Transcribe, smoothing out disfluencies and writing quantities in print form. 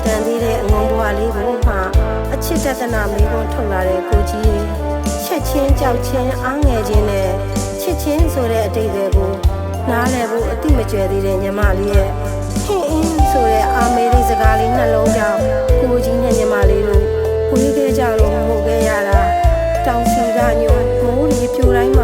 တန်သေးတဲ့အငုံဘွားလေးကိုမှအချစ်တသနာမေးခွန်းထုတ်လာတဲ့ကိုကြီးချက်ချင်းကြောက်ချင်းအားငယ်ခြင်းနဲ့ချစ်ချင်းဆိုတဲ့အတိတ်တွေကိုနားလည်ဖို့အတိမကျယ်သေးတဲ့ညီမလေးရဲ့ဟင်းအင်းဆိုတဲ့အာမေလေးစကားလေးနှလုံးကြောင့်ကိုကြီးနဲ့ညီမလေးတို့ဝေးခဲ့ကြလို့မဟုတ်ခဲ့ရတာတောင်စီကညိုမိုးလေးပြိုတိုင်းမှာ